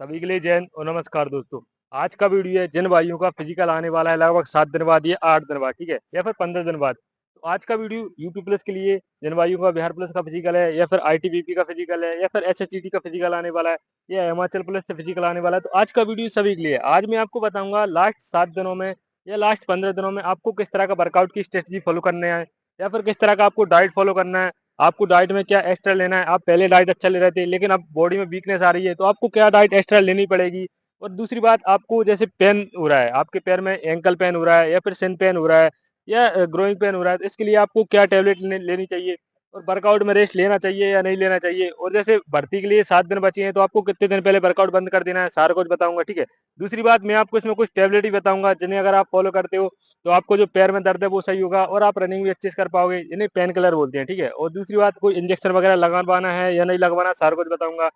सभी के लिए जय हिंद और नमस्कार दोस्तों। आज का वीडियो है जिन भाइयों का फिजिकल आने वाला है लगभग 7 दिन बाद या 8 दिन बाद, ठीक है, या फिर 15 दिन बाद। तो आज का वीडियो यूपी पुलिस के लिए जिन भाइयों का बिहार पुलिस का फिजिकल है या फिर आईटीबीपी का फिजिकल है या फिर एसएससीटी का फिजिकल आने वाला है या हिमाचल पुलिस से फिजिकल आने वाला है। तो आज का वीडियो सभी के लिए है। आज मैं आपको बताऊंगा लास्ट 7 दिनों में या लास्ट 15 दिनों में आपको किस तरह का वर्कआउट की स्ट्रेटजी फॉलो करने है या फिर किस तरह का आपको डाइट फॉलो करना है। आपको डाइट में क्या एक्स्ट्रा लेना है। आप पहले डाइट अच्छा ले रहे थे लेकिन अब बॉडी में वीकनेस आ रही है तो आपको क्या डाइट एक्स्ट्रा लेनी पड़ेगी। और दूसरी बात, आपको जैसे पेन हो रहा है, आपके पैर में एंकल पेन हो रहा है या फिर सिन पेन हो रहा है या ग्रोइंग पेन हो रहा है, तो इसके लिए आपको क्या टेबलेट लेनी चाहिए और वर्कआउट में रेस्ट लेना चाहिए या नहीं लेना चाहिए। और जैसे भर्ती के लिए 7 दिन बचे हैं तो आपको कितने दिन पहले वर्कआउट बंद कर देना है, सारा कुछ बताऊंगा, ठीक है। दूसरी बात, मैं आपको इसमें कुछ टेबलेट ही बताऊंगा जिन्हें अगर आप फॉलो करते हो तो आपको जो पैर में दर्द है वो सही होगा और आप रनिंग भी अच्छे से कर पाओगे। इन्हें पेन किलर बोलते हैं, ठीक है। और दूसरी बात, कोई इंजेक्शन वगैरह लगवाना है या नहीं लगवाना, सारा कुछ बताऊंगा।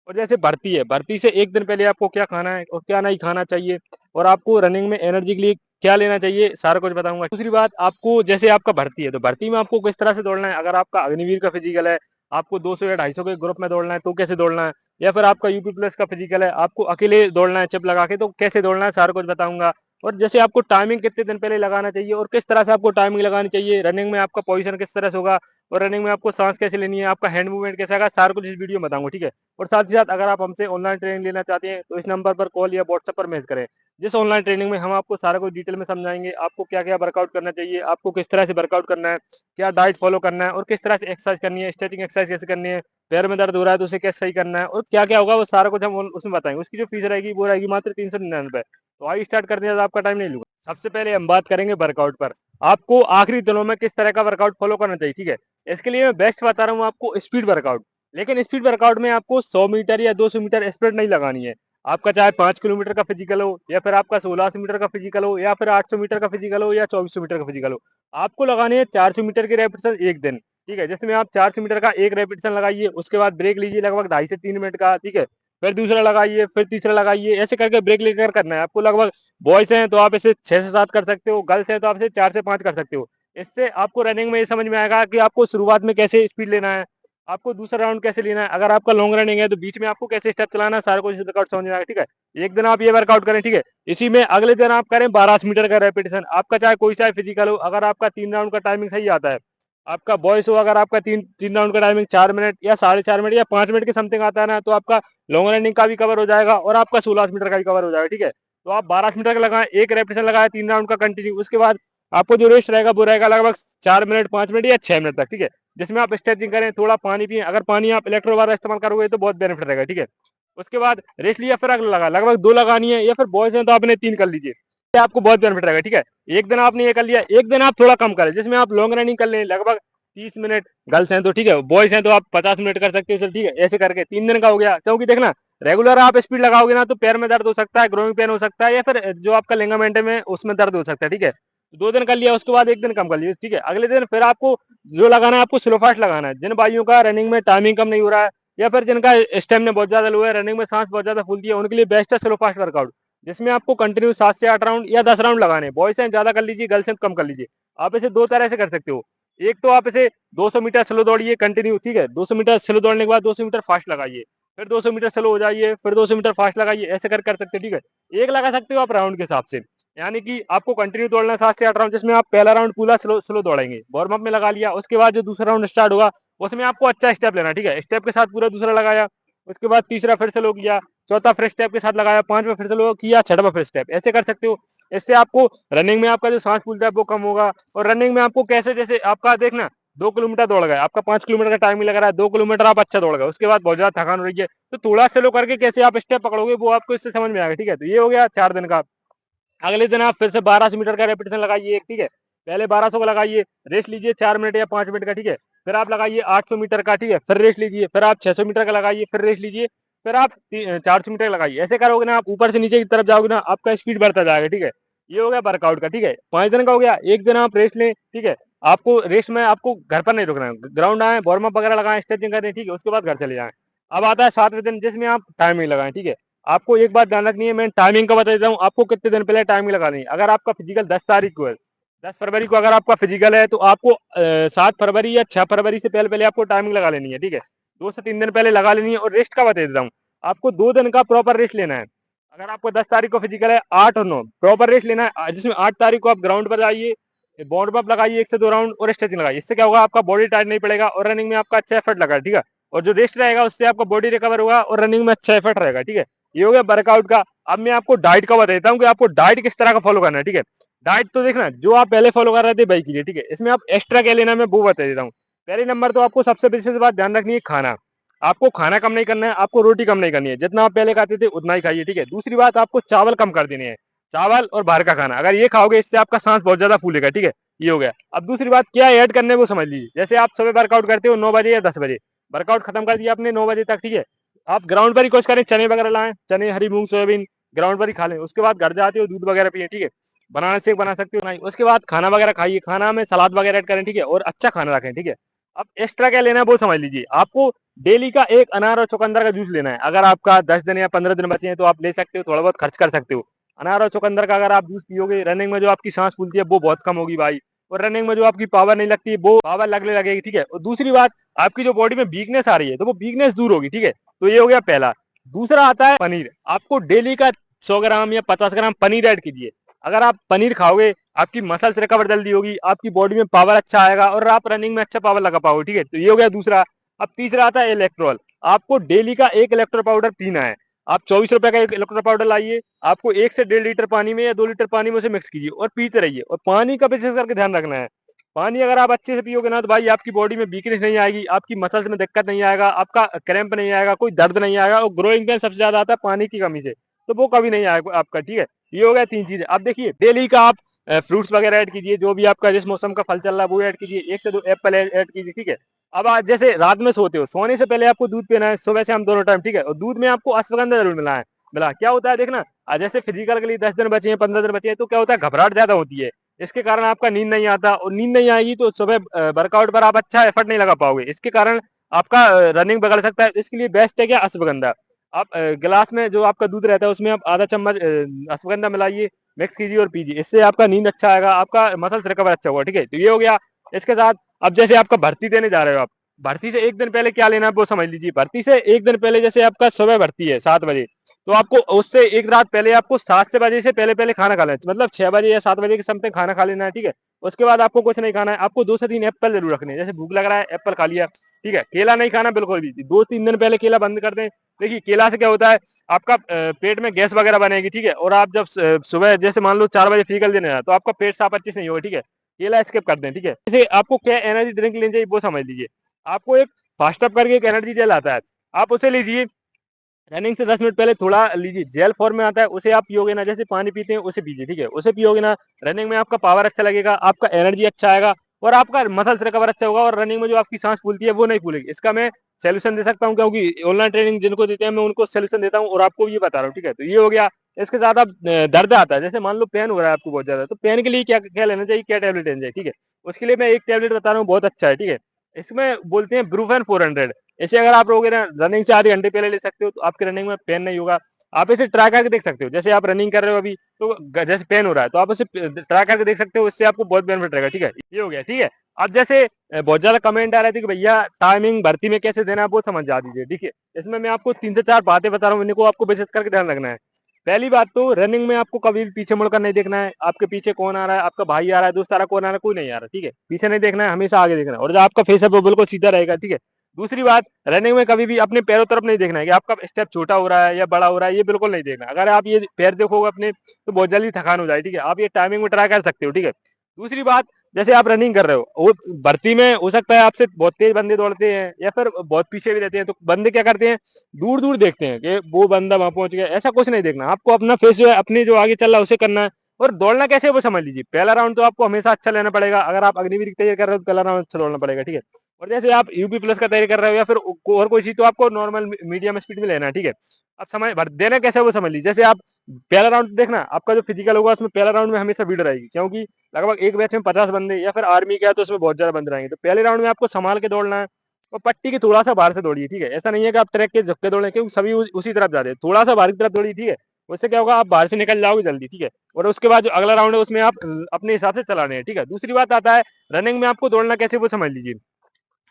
और जैसे भर्ती है, भर्ती से एक दिन पहले आपको क्या खाना है और क्या नहीं खाना चाहिए और आपको रनिंग में एनर्जी के लिए क्या लेना चाहिए, सारा कुछ बताऊंगा। दूसरी बात, आपको जैसे आपका भर्ती है तो भर्ती में आपको किस तरह से दौड़ना है। अगर आपका अग्निवीर का फिजिकल है, आपको 200 या 250 के ग्रुप में दौड़ना है तो कैसे दौड़ना है। या फिर आपका यूपी प्लस का फिजिकल है, आपको अकेले दौड़ना है चिप लगा के तो कैसे दौड़ना है, सारा कुछ बताऊंगा। और जैसे आपको टाइमिंग कितने दिन पहले लगाना चाहिए और किस तरह से आपको टाइमिंग लगानी चाहिए, रनिंग में आपका पोजीशन किस तरह से होगा और रनिंग में आपको सांस कैसे लेनी है, आपका हैंड मूवमेंट कैसा होगा, सारा कुछ इस वीडियो में बताऊंगा, ठीक है। और साथ ही साथ अगर आप हमसे ऑनलाइन ट्रेनिंग लेना चाहते हैं तो इस नंबर पर कॉल या व्हाट्सएप पर मैसेज करें। जिस ऑनलाइन ट्रेनिंग में हम आपको सारा कुछ डिटेल में समझाएंगे, आपको क्या क्या वर्कआउट करना चाहिए, आपको किस तरह से वर्कआउट करना है, क्या डाइट फॉलो करना है और किस तरह से एक्सरसाइज करनी है, स्ट्रेचिंग एक्सरसाइज कैसे करनी है, पैर में दर्द हो रहा है तो उसे कैसे सही करना है और क्या क्या होगा वो सारा कुछ हम उसमें बताएंगे। उसकी जो फीस रहेगी वो रहेगी मात्र 399। तो आइए स्टार्ट करते हैं, आपका टाइम नहीं लूंगा। सबसे पहले हम बात करेंगे वर्कआउट पर। आपको आखिरी दिनों में किस तरह का वर्कआउट फॉलो करना चाहिए, ठीक है। इसके लिए मैं बेस्ट बता रहा हूँ आपको स्पीड वर्कआउट। लेकिन स्पीड वर्कआउट में आपको 100 मीटर या 200 मीटर स्प्रिंट नहीं लगानी है। आपका चाहे 5 किलोमीटर का फिजिकल हो या फिर आपका 1600 मीटर का फिजिकल हो या फिर 800 मीटर का फिजिकल हो या 2400 मीटर का फिजिकल हो, आपको लगाने हैं 400 मीटर की रेपिटेशन एक दिन, ठीक है। जिसमें आप 400 मीटर का एक रेपिटेशन लगाइए, उसके बाद ब्रेक लीजिए लगभग 2.5 से 3 मिनट का, ठीक है। फिर दूसरा लगाइए, फिर तीसरा लगाइए, ऐसे करके ब्रेक लेकर करना है आपको। लगभग बॉयज हैं तो आप इसे 6 से 7 कर सकते हो, गर्ल्स हैं तो आप इसे 4 से 5 कर सकते हो। इससे आपको रनिंग में ये समझ में आएगा कि आपको शुरुआत में कैसे स्पीड लेना है, आपको दूसरा राउंड कैसे लेना है। अगर आपका लॉन्ग रनिंग है तो बीच में आपको कैसे स्टेप चलाना है, सारा कुछ वर्कआउट समझ में आएगा, ठीक है। एक दिन आप ये वर्कआउट करें, ठीक है। इसी में अगले दिन आप करें 1200 मीटर का रेपिटेशन। आपका चाहे कोई सा फिजिकल हो, अगर आपका 3 राउंड का टाइमिंग सही आता है, आपका बॉयस हो, अगर आपका तीन तीन राउंड का टाइमिंग 4 मिनट या 4.5 मिनट या 5 मिनट के समथिंग आता है ना, तो आपका लॉन्ग रनिंग का भी कवर हो जाएगा और आपका 1600 मीटर का भी कवर हो जाएगा, ठीक है। तो आप 1200 मीटर का लगाएं, एक रेपिटेशन लगाए 3 राउंड का कंटिन्यू। उसके बाद आपको जो रेस्ट रहेगा वो रहेगा लगभग 4 मिनट, 5 मिनट या 6 मिनट तक, ठीक है। जिसमें आप स्ट्रेचिंग करें, थोड़ा पानी पिए। अगर पानी आप इलेक्ट्रो वाला इस्तेमाल करोगे तो बहुत बेनिफिट रहेगा, ठीक है। उसके बाद रेस्ट लिया, फिर अगला लगा, लगभग 2 लगानी है या फिर बॉयज हैं तो आपने 3 कर लीजिए, आपको बहुत बेनिफिट रहेगा, ठीक है। एक दिन आपने ये कर लिया, एक दिन आप थोड़ा कम करें जिसमें आप लॉन्ग रनिंग कर लें लगभग 30 मिनट। गर्ल्स हैं तो ठीक है, बॉयज हैं तो आप 50 मिनट कर सकते हो, चल ठीक है। ऐसे करके 3 दिन का हो गया। क्योंकि देखना, रेगुलर आप स्पीड लगाओगे ना तो पैर में दर्द हो सकता है, ग्रोइंग पेन हो सकता है या फिर जो आपका लिगामेंट में उसमें दर्द हो सकता है, ठीक है। 2 दिन कर लिया, उसके बाद एक दिन कम कर लिया, ठीक है। अगले दिन फिर आपको जो लगाना है, आपको स्लो फास्ट लगाना है। जिन भाइयों का रनिंग में टाइमिंग कम नहीं हो रहा है या फिर जिनका स्टेमिना बहुत ज्यादा लो है, रनिंग में सांस बहुत ज्यादा फूलती है, उनके लिए बेस्ट है स्लो फास्ट वर्कआउट। जिसमें आपको कंटिन्यू 7 से 8 राउंड या 10 राउंड लगाने। बॉयज हैं ज्यादा कर लीजिए, गर्ल्स हैं कम कर लीजिए। आप इसे दो तरह से कर सकते हो। एक तो आप इसे 200 मीटर स्लो दौड़िए कंटिन्यू, ठीक है। 200 मीटर स्लो दौड़ने के बाद 200 मीटर फास्ट लगाइए, फिर 200 मीटर स्लो हो जाइए, फिर 200 मीटर फास्ट लगाइए, ऐसे कर सकते हो, ठीक है। एक लगा सकते हो आप राउंड के हिसाब से। यानी कि आपको कंटिन्यू दौड़ना है 7 से 8 राउंड, जिसमें आप पहला राउंड पूरा स्लो स्लो दौड़ेंगे, वार्म अप में लगा लिया। उसके बाद जो दूसरा राउंड स्टार्ट होगा उसमें आपको अच्छा स्टेप लेना, ठीक है। स्टेप के साथ पूरा दूसरा लगाया, उसके बाद तीसरा फिर स्लो किया, चौथा फिर स्टेप के साथ लगाया, पांचवा फिर स्लो किया, छठवा फिर स्टेप, ऐसे कर सकते हो। इससे आपको रनिंग में आपका जो सांस फूलता है वो कम होगा। और रनिंग में आपको कैसे, जैसे आपका देखना 2 किलोमीटर दौड़ गए, आपका 5 किलोमीटर का टाइम लग रहा है, 2 किलोमीटर आप अच्छा दौड़ गए, उसके बाद बहुत ज्यादा थकान हो रही है, तो थोड़ा स्लो करके कैसे आप स्टेप पकड़ोगे वो आपको इससे समझ में आएगा, ठीक है। तो ये हो गया 4 दिन का। अगले दिन आप फिर से 1200 मीटर का रेपिटेशन लगाइए, ठीक है। पहले 1200 का लगाइए, रेस्ट लीजिए 4 मिनट या 5 मिनट का, ठीक है। फिर आप लगाइए 800 मीटर का, ठीक है, फिर रेस्ट लीजिए। फिर आप 600 मीटर का लगाइए, फिर रेस्ट लीजिए। फिर आप 400 मीटर लगाइए। ऐसे करोगे ना, आप ऊपर से नीचे की तरफ जाओगे ना, आपका स्पीड बढ़ता जाएगा, ठीक है। ये हो गया वर्कआउट का, ठीक है। 5 दिन का हो गया। एक दिन आप रेस्ट लें, ठीक है। आपको रेस्ट में आपको घर पर नहीं रुकना है, ग्राउंड आए, वार्म अप वगैरह लगाएं, स्ट्रेचिंग करें, ठीक है। उसके बाद घर चले जाएं। अब आता है 7वें दिन, जिसमें आप टाइमिंग लगाएं, ठीक है। आपको एक बात ध्यान रखनी है, मैं टाइमिंग का बता देता हूँ आपको कितने दिन पहले टाइमिंग लगानी है। अगर आपका फिजिकल 10 तारीख को है, 10 फरवरी को अगर आपका फिजिकल है तो आपको 7 फरवरी या 6 फरवरी से पहले पहले आपको टाइमिंग लगा लेनी है, ठीक है। 2 से 3 दिन पहले लगा लेनी है। और रेस्ट का बता देता हूँ, आपको 2 दिन का प्रॉपर रेस्ट लेना है। अगर आपको 10 तारीख को फिजिकल है, 8 और 9 प्रॉपर रेस्ट लेना है, जिसमें 8 तारीख को आप ग्राउंड पर जाइए, बॉडी पंप लगाइए 1 से 2 राउंड और स्ट्रेचिंग लगाइए। इससे क्या होगा, आपका बॉडी टाइट नहीं पड़ेगा और रनिंग में आपका अच्छा एफर्ट लगा, ठीक है। और जो रेस्ट रहेगा उससे आपका बॉडी रिकवर होगा और रनिंग में अच्छा एफर्ट रहेगा, ठीक है। ये हो गया वर्कआउट का। अब मैं आपको डाइट का बता देता हूँ कि आपको डाइट किस तरह का फॉलो करना है, ठीक है। डाइट तो देखना जो आप पहले फॉलो कर रहे थे वही कीजिए, ठीक है। इसमें आप एक्स्ट्रा क्या लेना है मैं वो बता देता हूँ। पहले नंबर तो आपको सबसे विशेष बात ध्यान रखनी है, खाना। आपको खाना कम नहीं करना है, आपको रोटी कम नहीं करनी है, जितना आप पहले खाते थे उतना ही खाइए, ठीक है। दूसरी बात, आपको चावल कम कर देने हैं, चावल और बाहर का खाना अगर ये खाओगे इससे आपका सांस बहुत ज्यादा फूलेगा, ठीक है। ये हो गया। अब दूसरी बात क्या ऐड करने वो समझ लीजिए। जैसे आप सुबह वर्कआउट करते हो 9 बजे या 10 बजे, वर्कआउट खत्म कर दिया आपने 9 बजे तक, ठीक है। आप ग्राउंड पर ही कोशिश करें चने वगैरह लाएं, चने, हरी मूंग, सोयाबीन ग्राउंड पर ही खा लें। उसके बाद घर जाते हो दूध वगैरह पिए, ठीक है। बनाना शेक बना सकते हो नहीं। उसके बाद खाना वगैरह खाइए, खाना में सलाद वगैरह ऐड करें, ठीक है। और अच्छा खाना रखें, ठीक है। अब एक्स्ट्रा क्या लेना है वो समझ लीजिए। आपको डेली का एक अनार और चुकंदर का जूस लेना है। अगर आपका 10 दिन या 15 दिन बचे हैं तो आप ले सकते हो, थोड़ा बहुत खर्च कर सकते हो। अनार और चुकंदर का अगर आप जूस पियोगे, रनिंग में जो आपकी सांस फूलती है वो बहुत कम होगी भाई, और रनिंग में जो आपकी पावर नहीं लगती वो पावर लगने लगेगी, ठीक है। और दूसरी बात, आपकी जो बॉडी में वीकनेस आ रही है तो वो वीकनेस दूर होगी, ठीक है। तो ये हो गया पहला। दूसरा आता है पनीर। आपको डेली का 100 ग्राम या 50 ग्राम पनीर ऐड कीजिए। अगर आप पनीर खाओगे आपकी मसल्स रिकवर जल्दी होगी, आपकी बॉडी में पावर अच्छा आएगा और आप रनिंग में अच्छा पावर लगा पाओगे, ठीक है। तो ये हो गया दूसरा। अब तीसरा आता है इलेक्ट्रॉल। आपको डेली का 1 इलेक्ट्रो पाउडर पीना है। आप 24 रुपए का 1 इलेक्ट्रो पाउडर लाइए, आपको 1 से 1.5 लीटर पानी में या 2 लीटर पानी में उसे मिक्स कीजिए और पीते रहिए। और पानी का विशेष करके ध्यान रखना है। पानी अगर आप अच्छे से पियोगे ना तो भाई आपकी बॉडी में वीकनेस नहीं आएगी, आपकी मसल्स में दिक्कत नहीं आएगा, आपका क्रैम्प नहीं आएगा, कोई दर्द नहीं आएगा। और ग्रोइंग पेन सबसे ज्यादा आता है पानी की कमी से, तो वो कभी नहीं आएगा आपका, ठीक है। ये हो गया 3 चीजें। अब देखिए डेली का आप फ्रूट्स वगैरह ऐड कीजिए, जो भी आपका जिस मौसम का फल चल रहा है वो ऐड कीजिए, 1 से 2 एप्पल ऐड कीजिए, ठीक है। अब आज जैसे रात में सोते हो, सोने से पहले आपको दूध पीना है, सुबह शाम दोनों टाइम, ठीक है। और दूध में आपको अश्वगंधा जरूर मिला है। मिला क्या होता है देखना, जैसे फिजिकल के लिए 10 दिन बचे हैं, 15 दिन बचे हैं, तो क्या होता है घबराहट ज्यादा होती है। इसके कारण आपका नींद नहीं आता, और नींद नहीं आएगी तो सुबह वर्कआउट पर आप अच्छा एफर्ट नहीं लगा पाओगे। इसके कारण आपका रनिंग बिगड़ सकता है। इसके लिए बेस्ट है क्या, अश्वगंधा। आप गिलास में जो आपका दूध रहता है उसमें आप आधा चम्मच अश्वगंधा मिलाइए, मिक्स कीजिए और पीजिए। इससे आपका नींद अच्छा आएगा, आपका मसल्स रिकवर अच्छा होगा, ठीक है। तो ये हो गया। इसके साथ अब जैसे आपका भर्ती देने जा रहे हो आप, भर्ती से 1 दिन पहले क्या लेना है वो समझ लीजिए। भर्ती से 1 दिन पहले जैसे आपका सुबह भर्ती है 7 बजे, तो आपको उससे 1 रात पहले आपको 7 से बजे से पहले पहले खाना खा लेना है, मतलब 6 बजे या 7 बजे के समथिंग खाना खा लेना है, ठीक है। उसके बाद आपको कुछ नहीं खाना है। आपको 2 से 3 एप्पल जरूर रखने हैं। जैसे भूख लग रहा है एप्पल खा लिया, ठीक है। केला नहीं खाना बिल्कुल भी, 2-3 दिन पहले केला बंद कर दें। देखिए केला से क्या होता है, आपका पेट में गैस वगैरह बनेगी, ठीक है। और आप जब सुबह जैसे मान लो 4 बजे फिजिकल देने जाए तो आपका पेट साफ अच्छे से नहीं होगा, ठीक है। केला स्किप कर दें, ठीक है। जैसे आपको क्या एनर्जी ड्रिंक लेनी चाहिए वो समझ लीजिए। आपको एक फास्ट अप करके एक एनर्जी जेल आता है, आप उसे लीजिए। रनिंग से 10 मिनट पहले थोड़ा लीजिए, जेल फॉर्म में आता है, उसे आप पियोगे ना, जैसे पानी पीते हैं उसे पीजिए, ठीक है। उसे पियोगे ना, रनिंग में आपका पावर अच्छा लगेगा, आपका एनर्जी अच्छा आएगा और आपका मसल्स रिकवर अच्छा होगा, और रनिंग में जो आपकी सांस फूलती है वो नहीं फूलेगी। इसका मैं सोल्यूशन दे सकता हूँ, क्योंकि ऑनलाइन ट्रेनिंग जिनको देते हैं मैं उनको सोल्यूशन देता हूँ और आपको भी ये बता रहा हूँ, ठीक है। तो ये हो गया। इसके साथ आप दर्द आता है, जैसे मान लो पेन हो रहा है आपको बहुत ज्यादा, तो पेन के लिए क्या क्या लेना चाहिए, क्या टेबलेट लेना चाहिए, ठीक है। उसके लिए मैं एक टेबलेट बता रहा हूँ, बहुत अच्छा है, ठीक है। इसमें बोलते हैं ब्रूफेन 400। इसे अगर आप लोगे ना रनिंग से आधे घंटे पहले ले सकते हो तो आपकी रनिंग में पेन नहीं होगा। आप इसे ट्राई करके देख सकते हो, जैसे आप रनिंग कर रहे हो अभी तो जैसे पेन हो रहा है तो आप उसे ट्राई करके देख सकते हो, इससे आपको बहुत बेनिफिट रहेगा, ठीक है। ये हो गया, ठीक है। अब जैसे बहुत ज्यादा कमेंट आ रहे थे कि भैया टाइमिंग भर्ती में कैसे देना है वो समझ जा दीजिए, ठीक है। इसमें मैं आपको 3 से 4 बातें बता रहा हूँ, इनको आपको विशेष करके ध्यान रखना है। पहली बात तो रनिंग में आपको कभी भी पीछे मुड़कर नहीं देखना है। आपके पीछे कौन आ रहा है, आपका भाई आ रहा है, दोस्त आ रहा है, कौन आ रहा है, कोई नहीं आ रहा, ठीक है। पीछे नहीं देखना है, हमेशा आगे देखना है, और जो आपका फेस है वो बिल्कुल सीधा रहेगा, ठीक है। दूसरी बात, रनिंग में कभी भी अपने पैरों तरफ नहीं देखना है कि आपका स्टेप छोटा हो रहा है या बड़ा हो रहा है, ये बिल्कुल नहीं देखना। अगर आप ये पैर देखोगे अपने तो बहुत जल्दी थकान हो जाए, ठीक है। आप ये टाइमिंग में ट्राई कर सकते हो, ठीक है। दूसरी बात, जैसे आप रनिंग कर रहे हो, वो भर्ती में हो सकता है आपसे बहुत तेज बंदे दौड़ते हैं या फिर बहुत पीछे भी रहते हैं, तो बंदे क्या करते हैं, दूर दूर देखते हैं कि वो बंदा वहां पहुंच गया। ऐसा कुछ नहीं देखना, आपको अपना फेस जो है अपने जो आगे चल रहा है उसे करना है। और दौड़ना कैसे है वो समझ लीजिए। पहला राउंड तो आपको हमेशा अच्छा लेना पड़ेगा। अगर आप अग्निवीर की तैयारी कर रहे हो तो पहला राउंड अच्छा दौड़ना पड़ेगा, ठीक है। और जैसे आप यूपी प्लस का तैयारी कर रहे हो या फिर और कोई चीज, तो आपको नॉर्मल मीडियम स्पीड में लेना है, ठीक है। अब समय भर देना कैसे है वो समझ लीजिए। जैसे आप पहला राउंड देखना, आपका जो फिजिकल होगा उसमें पहला राउंड में हमेशा भीड़ रहेगी, क्योंकि लगभग एक बैच में 50 बंदे, या फिर आर्मी का है तो उसमें बहुत ज्यादा बंदे रहेंगे। तो पहले राउंड में आपको संभाल के दौड़ना है और पट्टी के थोड़ा सा बाहर से दौड़िए, ठीक है। ऐसा नहीं है कि आप ट्रैक के झुक के दौड़े, क्योंकि सभी उसी तरफ जा रहे हैं, थोड़ा सा बाहर की तरफ दौड़िए, ठीक है। उससे क्या होगा, आप बाहर से निकल जाओगे जल्दी, ठीक है। और उसके बाद जो अगला राउंड है उसमें आप अपने हिसाब से चलाने हैं, ठीक है। दूसरी बात आता है रनिंग में आपको दौड़ना कैसे वो समझ लीजिए।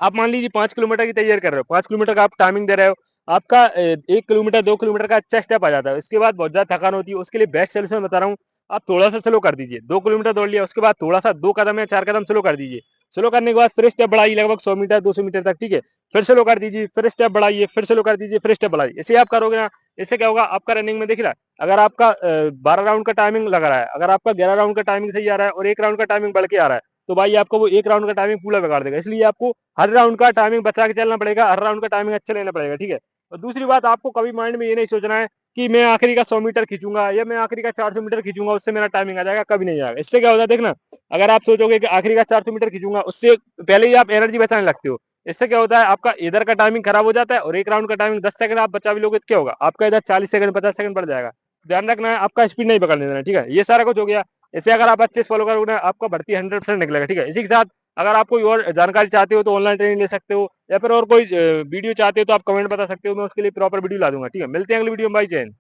आप मान लीजिए 5 किलोमीटर की तैयारी कर रहे हो, 5 किलोमीटर का आप टाइमिंग दे रहे हो, आपका 1 किलोमीटर 2 किलोमीटर का अच्छा स्टेप आ जाता है। उसके बाद बहुत ज़्यादा थकान होती है, उसके लिए बेस्ट सॉल्यूशन बता रहा हूँ, आप थोड़ा-सा स्लो कर दीजिए। 2 किलोमीटर दौड़ लिया, उसके बाद थोड़ा-सा 2 कदम या 4 कदम स्लो कर दीजिए। स्लो करने के बाद फिर स्टेप बढ़ाइए लगभग 100 मीटर 200 मीटर तक, ठीक है? फिर स्लो कर दीजिए, फिर स्टेप बढ़ाइए, फिर स्लो कर दीजिए, फिर स्टेप बढ़ाइए। ऐसे आप करोगे ना, इससे क्या होगा, आपका रनिंग में दिख रहा है, अगर आपका 12 राउंड का टाइमिंग लग रहा है, अगर आपका 11 राउंड का टाइमिंग सही आ रहा है और 1 राउंड का टाइमिंग बढ़ के आ रहा है, तो भाई आपको वो 1 राउंड का टाइमिंग पूरा बिगाड़ देगा। इसलिए आपको हर राउंड का टाइमिंग बचा के चलना पड़ेगा, हर राउंड का टाइमिंग अच्छा लेना पड़ेगा, ठीक है? और दूसरी बात, आपको कभी माइंड में ये नहीं सोचना है कि मैं आखिरी का 100 मीटर खींचूंगा या मैं आखिरी का 400 मीटर खींचूंगा, उससे मेरा टाइमिंग आ जाएगा, कभी नहीं आएगा। इससे क्या होता है देखना, अगर आप सोचोगे कि आखिरी का 400 मीटर खींचूंगा, उससे पहले ही आप एनर्जी बचाने लगते हो। इससे क्या होता है, आपका इधर का टाइमिंग खराब हो जाता है और 1 राउंड का टाइमिंग 10 सेकंड आप बचा भी लोगे तो क्या होगा, आपका इधर 40 सेकंड 50 सेकंड बढ़ जाएगा। ध्यान रखना है, आपका स्पीड नहीं पकड़ने देना है, ठीक है? ये सारा कुछ हो गया। इसे अगर आप अच्छे से फॉलो करोगे ना, आपका भर्ती 100% निकलेगा, ठीक है? इसी के साथ अगर आप कोई और जानकारी चाहते हो तो ऑनलाइन ट्रेनिंग ले सकते हो, या फिर और कोई वीडियो चाहते हो तो आप कमेंट बता सकते हो, मैं उसके लिए प्रॉपर वीडियो ला दूंगा, ठीक है? मिलते हैं अगली वीडियो में, भाई, जय हिंद।